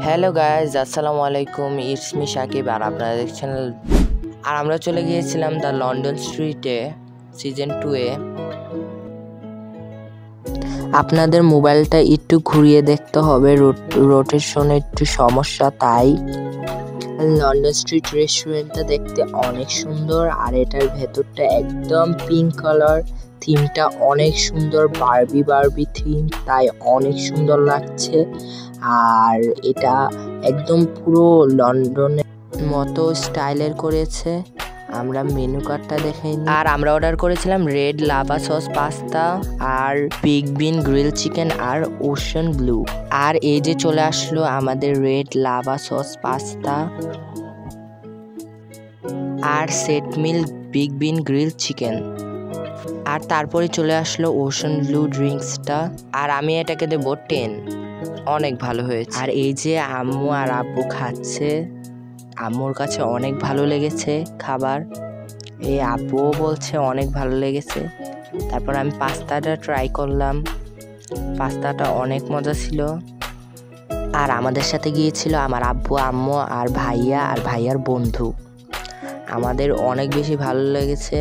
Hello guys, আসসালামু আলাইকুম। It's me Shakib আর আপনারা দেখছেন। আর আমরা চলে গিয়েছিলাম দ্য লন্ডন স্ট্রিটে সিজন 2-এ। আপনাদের মোবাইলটা একটু ঘুরিয়ে দেখতে হবে, রোটেশনে একটু সমস্যা, তাই। লন্ডন স্ট্রিট রেস্টুরেন্টটা দেখতে অনেক সুন্দর, আর এটার ভেতরটা একদম পিঙ্ক কালার। থিমটা অনেক সুন্দর, বারবি থিম, তাই অনেক সুন্দর লাগছে। আর এটা একদম পুরো লন্ডনের মতো স্টাইলের করেছে। আমরা মেনু কার্ডটা দেখাই। আর আমরা অর্ডার করেছিলাম রেড লাভা সস পাস্তা, আর বিগ বিন গ্রিল চিকেন, আর ওশান ব্লু। আর এই যে চলে আসলো আমাদের রেড লাভা সস পাস্তা আর সেট মিল বিগ বিন গ্রিল চিকেন। আর তারপরে চলে আসলো ওশান ব্লু ড্রিঙ্কসটা, আর আমি এটাকে দেবো 10। অনেক ভালো হয়েছে। আর এই যে আম্মু আর আব্বু খাচ্ছে, আম্মুর কাছে অনেক ভালো লেগেছে খাবার, এই আব্বুও বলছে অনেক ভালো লেগেছে। তারপর আমি পাস্তাটা ট্রাই করলাম, পাস্তাটা অনেক মজা ছিল। আর আমাদের সাথে গিয়েছিল আমার আব্বু, আম্মু আর ভাইয়া আর ভাইয়ার বন্ধু। আমাদের অনেক বেশি ভালো লেগেছে।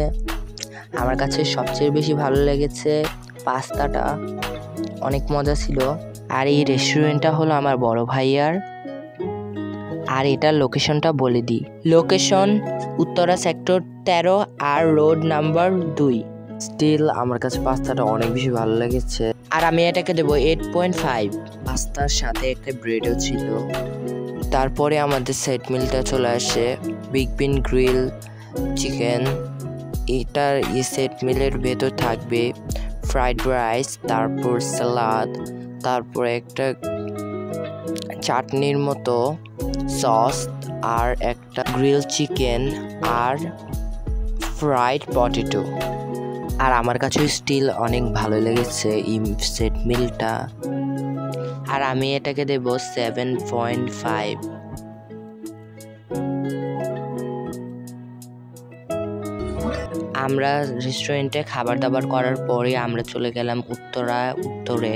আমার কাছে সবচেয়ে বেশি ভালো লেগেছে পাস্তাটা, অনেক মজা ছিল। আর এই রেস্টুরেন্টটা হলো আমার বড় ভাইয়ার। আর এটার লোকেশনটা বলে দিই, লোকেশন উত্তরা সেক্টর 13 আর রোড নাম্বার 2। স্টিল আমার কাছে পাস্তাটা অনেক বেশি ভালো লেগেছে, আর আমি এটাকে দেবো 8.5। পাস্তার সাথে একটা ব্রেডও ছিল। তারপরে আমাদের সেট মিলটা চলে আসে, বিগ বিন গ্রিল চিকেন। এটার এই সেট মিলের ভেতর থাকবে ফ্রাইড রাইস, তারপর সালাদ, তারপর একটা চাটনির মতো সস, আর একটা গ্রিল চিকেন, আর ফ্রাইড পটেটো। আর আমার কাছে স্টিল অনেক ভালো লেগেছে এই সেট মিলটা, আর আমি এটাকে দেব 7.5। আমরা রেস্টুরেন্টে খাবার দাবার করার পরে আমরা চলে গেলাম উত্তরে,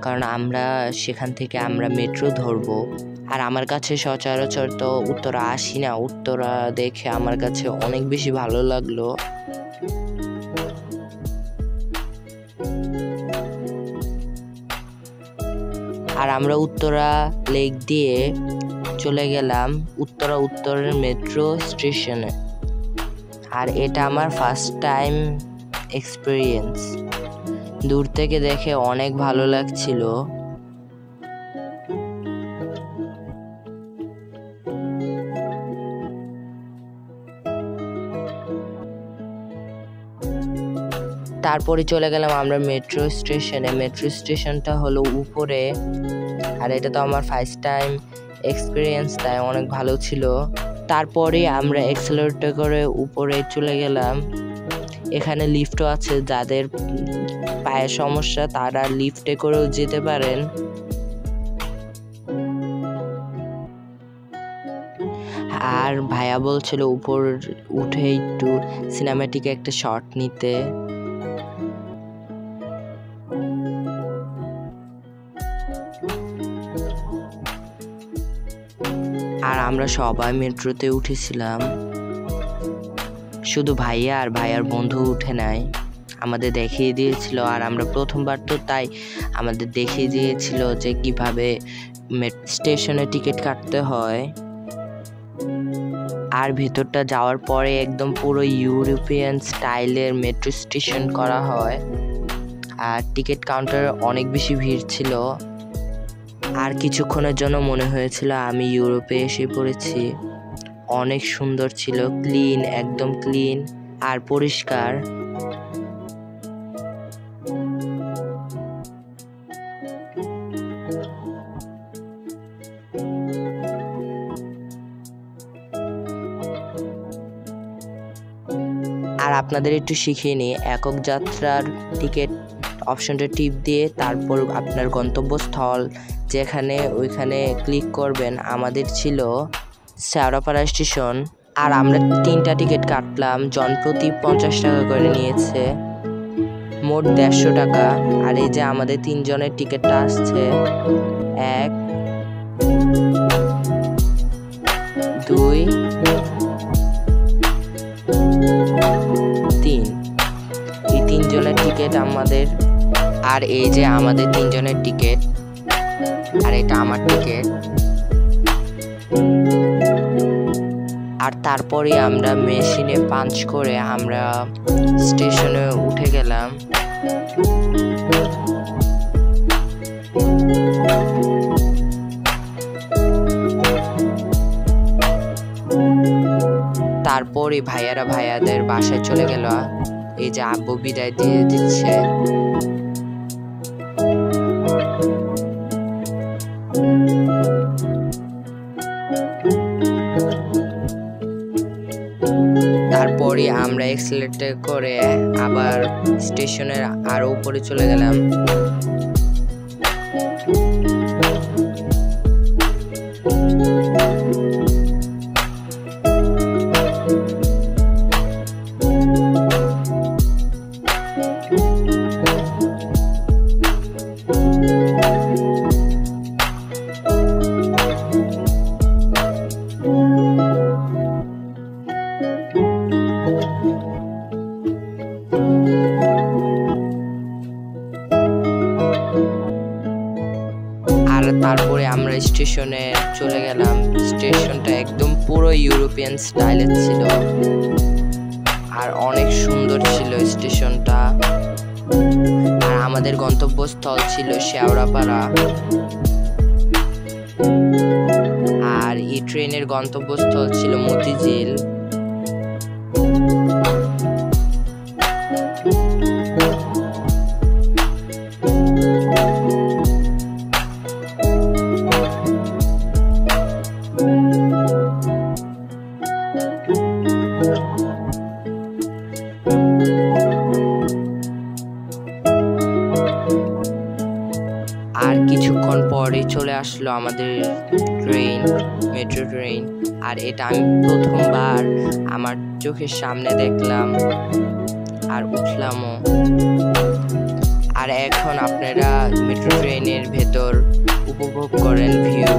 কারণ আমরা সেখান থেকে আমরা মেট্রো ধরবো। আর আমার কাছে সচরাচর তো উত্তরা আসি না, উত্তরা দেখে আমার কাছে অনেক বেশি ভালো লাগলো। আর আমরা উত্তরা লেক দিয়ে চলে গেলাম উত্তরের মেট্রো স্টেশনে। আর এটা আমার ফার্স্ট টাইম এক্সপিরিয়েন্স। দূর থেকে দেখে অনেক ভালো লাগছিল। তারপরে চলে গেলাম আমরা মেট্রো স্টেশনে। মেট্রো স্টেশনটা হলো উপরে, আর এটা তো আমার ফার্স্ট টাইম এক্সপিরিয়েন্স, তাই অনেক ভালো ছিল। তারপরে আমরা এক্সেলারেটর করে উপরে চলে গেলাম। এখানে লিফটও আছে, যাদের পায়ের সমস্যা তারা লিফটে করেও যেতে পারেন। আর ভাইয়া বলছিল উপর উঠে একটু সিনেম্যাটিক একটা শট নিতে। আর আমরা সবাই মেট্রোতে উঠেছিলাম, শুধু ভাইয়া আর ভাইয়ার বন্ধু উঠে নাই, আমাদের দেখিয়ে দিয়েছিল। আর আমরা প্রথমবার তো, তাই আমাদের দেখিয়ে দিয়েছিল যে কিভাবে স্টেশনে টিকিট কাটতে হয়। আর ভেতরটা যাওয়ার পরে একদম পুরো ইউরোপিয়ান স্টাইলের মেট্রো স্টেশন করা হয়। আর টিকিট কাউন্টারে অনেক বেশি ভিড় ছিল। আর কিছুক্ষণের জন্য মনে হয়েছিল আমি ইউরোপে এসে পড়েছি। অনেক সুন্দর ছিল, ক্লিন, একদম ক্লিন আর পরিষ্কার। আর আপনাদের একটু শিখিয়ে নিই, একক যাত্রার টিকিট অপশনটা টিপ দিয়ে তারপর আপনার গন্তব্যস্থল যেখানে ওইখানে ক্লিক করবেন। আমাদের ছিল শেওড়াপাড়া স্টেশন। আর আমরা 3টা টিকিট কাটলাম, জনপ্রতি 50 টাকা করে নিয়েছে, মোট 150 টাকা। আর এই যে আমাদের 3 জনের টিকিটটা আসছে 1 আর এই যে আমাদের তিনজনের টিকিট, আর এটা আমার টিকিট। আর তারপরে আমরা মেশিনে পাঞ্চ করে আমরা স্টেশনে উঠে গেলাম। তারপরে ভাইয়ারা ভাইয়াদের বাসায় চলে গেল। এই যে আব্বু বিদায় দিয়ে দিচ্ছে। তারপরে আমরা এক্সেলেটর করে আবার স্টেশনের আরো উপরে চলে গেলাম। আর তারপরে আমরা স্টেশনে চলে গেলাম। স্টেশনটা একদম পুরো ইউরোপিয়ান স্টাইলের ছিল আর অনেক সুন্দর ছিল স্টেশনটা। আর আমাদের গন্তব্যস্থল ছিল শেওড়াপাড়া। আর এই ট্রেনের গন্তব্যস্থল ছিল মতিঝিল। আর কিছুক্ষণ পরে চলে আসলো আমাদের ট্রেন, মেট্রো ট্রেন। আর এটা আমি প্রথমবার আমার চোখের সামনে দেখলাম আর উঠলামও। আর এখন আপনারা মেট্রো ট্রেনের ভেতর উপভোগ করেন ভিউ।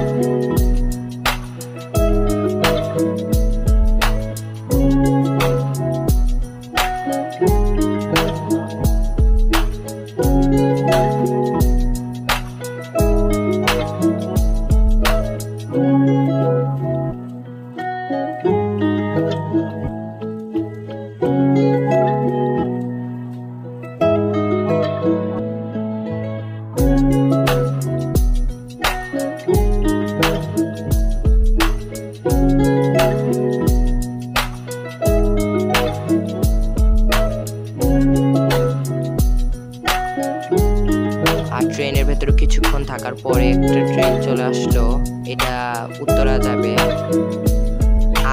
আর ট্রেনের ভেতরে কিছুক্ষণ থাকার পরে একটা ট্রেন চলে আসলো, এটা উত্তরা যাবে।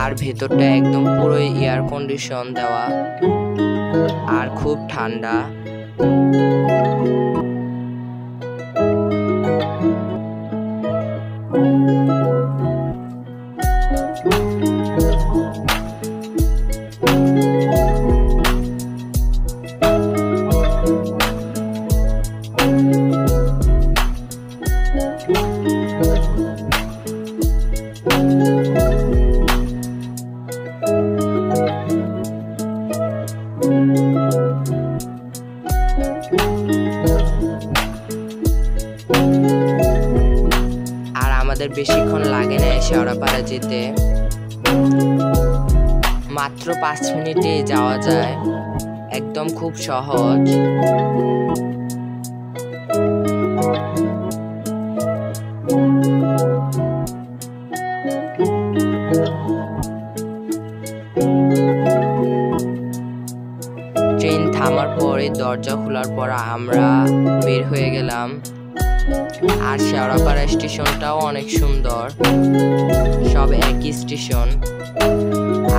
আর ভেতরটা একদম পুরো এয়ার কন্ডিশন দেওয়া আর খুব ঠান্ডা। আর আমাদের বেশিক্ষণ লাগে না শেওড়াপাড়া যেতে, মাত্র 5 মিনিটে যাওয়া যায়, একদম খুব সহজ। ট্রেন থামার পরে দরজা খোলার পর আমরা বের হয়ে গেলাম। আর শেওড়াপাড়া স্টেশনটাও অনেক সুন্দর, সব একই স্টেশন।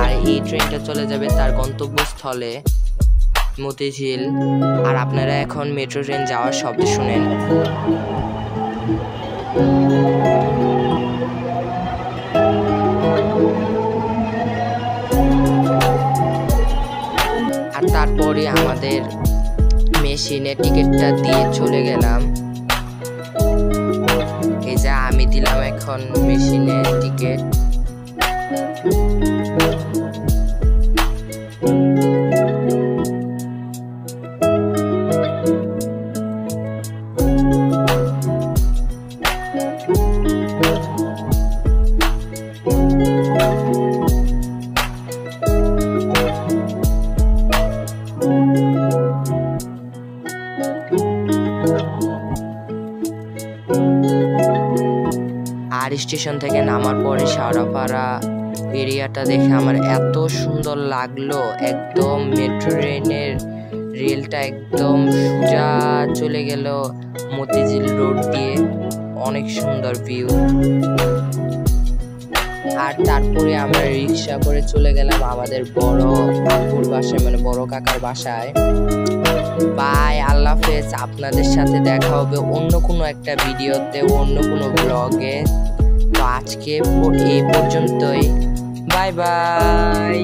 আর এই ট্রেনটা চলে যাবে তার গন্তব্যস্থলে মতিঝিল। আর আপনারা এখন মেট্রো ট্রেন যাওয়ার শব্দ শুনেন। আর তারপরে আমাদের মেশিনে টিকিটটা দিয়ে চলে গেলাম। এই যে আমি দিলাম এখন মেশিনে টিকিট। আর স্টেশন থেকে নামার পরে শেওড়াপাড়া এরিয়াটা দেখে আমার এত সুন্দর লাগলো। একদম মেট্রো ট্রেনের রেলটা একদম সোজা চলে গেল মতিঝিল রোড দিয়ে, অনেক সুন্দর ভিউ। আর তারপরে আমরা রিক্সা করে চলে গেলাম আমাদের বড় আপুর বাসায়, মানে বড় কাকার বাসায়। বাই, আল্লাহ হাফেজ। আপনাদের সাথে দেখা হবে অন্য কোনো একটা ভিডিওতে, অন্য কোনো ব্লগে। তো আজকে এই পর্যন্তই, বাই বাই।